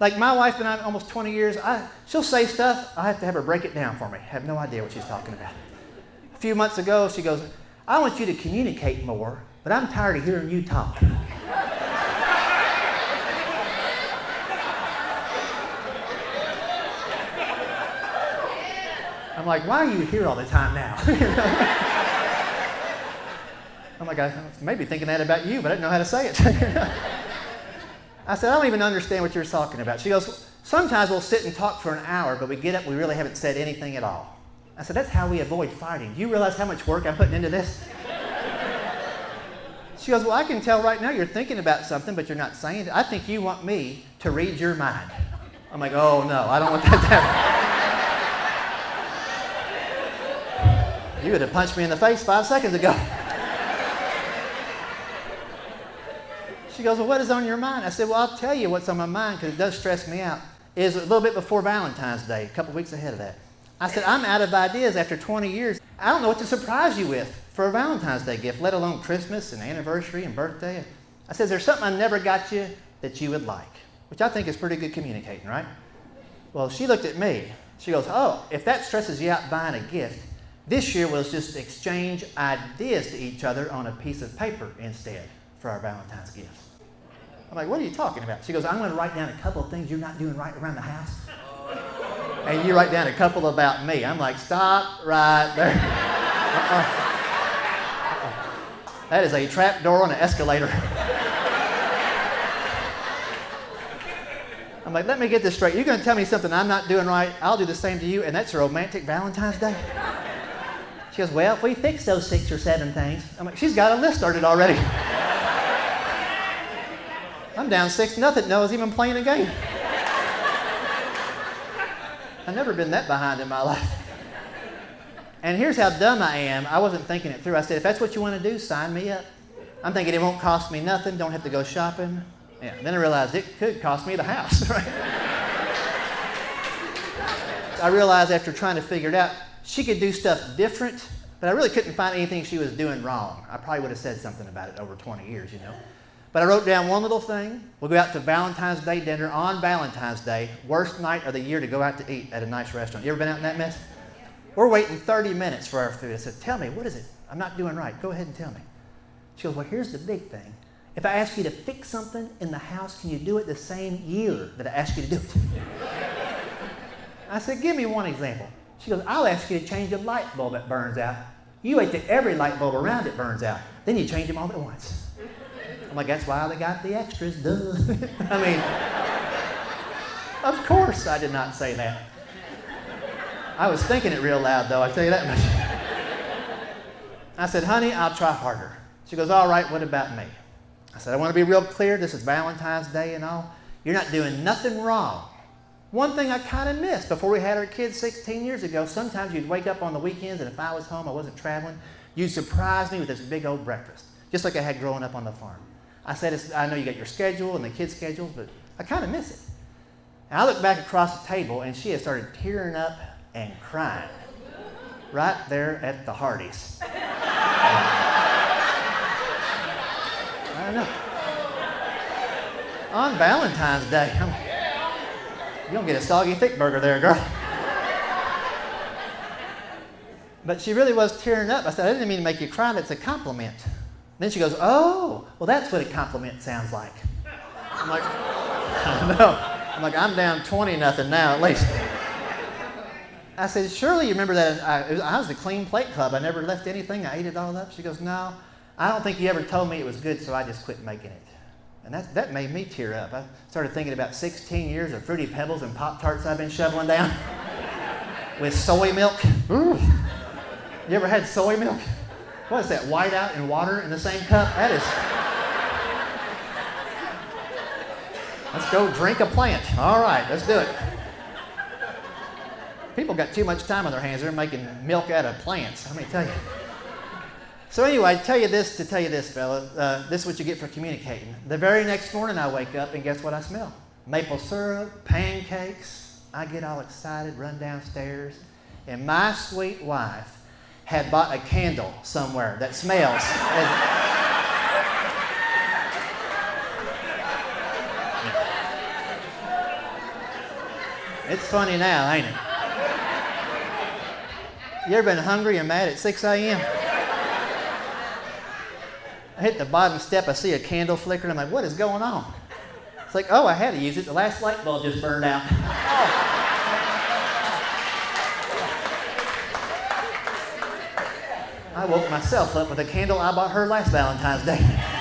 Like my wife been on almost 20 years. She'll say stuff, I have to have her break it down for me. I have no idea what she's talking about. A few months ago, she goes, I want you to communicate more, but I'm tired of hearing you talk. I'm like, why are you here all the time now? I'm like, I may be thinking that about you, but I didn't know how to say it. I said, I don't even understand what you're talking about. She goes, sometimes we'll sit and talk for an hour, but we get up, we really haven't said anything at all. I said, that's how we avoid fighting. Do you realize how much work I'm putting into this? She goes, well, I can tell right now you're thinking about something, but you're not saying it. I think you want me to read your mind. I'm like, oh no, I don't want that to happen. You would have punched me in the face 5 seconds ago. She goes, well, what is on your mind? I said, well, I'll tell you what's on my mind because it does stress me out. It was a little bit before Valentine's Day, a couple weeks ahead of that. I said, I'm out of ideas after 20 years. I don't know what to surprise you with for a Valentine's Day gift, let alone Christmas and anniversary and birthday. I said, there's something I never got you that you would like, which I think is pretty good communicating, right? Well, she looked at me. She goes, oh, if that stresses you out buying a gift, this year we'll just exchange ideas to each other on a piece of paper instead for our Valentine's gift. I'm like, what are you talking about? She goes, I'm going to write down a couple of things you're not doing right around the house. And you write down a couple about me. I'm like, stop right there. That is a trap door on an escalator. I'm like, let me get this straight. You're going to tell me something I'm not doing right, I'll do the same to you, and that's a romantic Valentine's Day? She goes, well, if we fix those 6 or 7 things. I'm like, she's got a list started already. I'm down 6-0. No one's even playing a game. I've never been that behind in my life. And here's how dumb I am. I wasn't thinking it through. I said, if that's what you want to do, sign me up. I'm thinking it won't cost me nothing, don't have to go shopping. Yeah. Then I realized it could cost me the house, right? I realized after trying to figure it out, she could do stuff different, but I really couldn't find anything she was doing wrong. I probably would have said something about it over 20 years, you know. But I wrote down one little thing. We'll go out to Valentine's Day dinner on Valentine's Day, worst night of the year to go out to eat at a nice restaurant. You ever been out in that mess? We're waiting 30 minutes for our food. I said, tell me, what is it? I'm not doing right. Go ahead and tell me. She goes, well, here's the big thing. If I ask you to fix something in the house, can you do it the same year that I ask you to do it? I said, give me one example. She goes, I'll ask you to change a light bulb that burns out. You wait till every light bulb around it burns out. Then you change them all at once. I'm like, that's why they got the extras, duh. I mean, of course I did not say that. I was thinking it real loud, though, I tell you that much. I said, honey, I'll try harder. She goes, all right, what about me? I said, I want to be real clear. This is Valentine's Day and all. You're not doing nothing wrong. One thing I kind of missed before we had our kids 16 years ago, sometimes you'd wake up on the weekends, and if I was home, I wasn't traveling, you'd surprise me with this big old breakfast, just like I had growing up on the farm. I said, I know you got your schedule and the kids' schedules, but I kind of miss it. And I looked back across the table, and she had started tearing up and crying right there at the Hardee's. I know. On Valentine's Day. You don't get a soggy thick burger there, girl. But she really was tearing up. I said, I didn't mean to make you cry. That's a compliment. Then she goes, oh, well, that's what a compliment sounds like. I'm like, I know. I'm down 20-0 now at least. I said, surely you remember that I was a clean plate club. I never left anything. I ate it all up. She goes, no, I don't think you ever told me it was good, so I just quit making it. And that made me tear up. I started thinking about 16 years of Fruity Pebbles and Pop-Tarts I've been shoveling down with soy milk. Ooh. You ever had soy milk? What is that, whiteout and water in the same cup? That is... Let's go drink a plant. All right, let's do it. People got too much time on their hands. They're making milk out of plants. Let me tell you. So anyway, I tell you this to tell you this, fella. This is what you get for communicating. The very next morning I wake up and guess what I smell? Maple syrup, pancakes. I get all excited, run downstairs. And my sweet wife had bought a candle somewhere that smells. It's funny now, ain't it? You ever been hungry and mad at 6 a.m.? I hit the bottom step, I see a candle flickering. I'm like, what is going on? It's like, oh, I had to use it. The last light bulb just burned out. Oh. I woke myself up with a candle I bought her last Valentine's Day.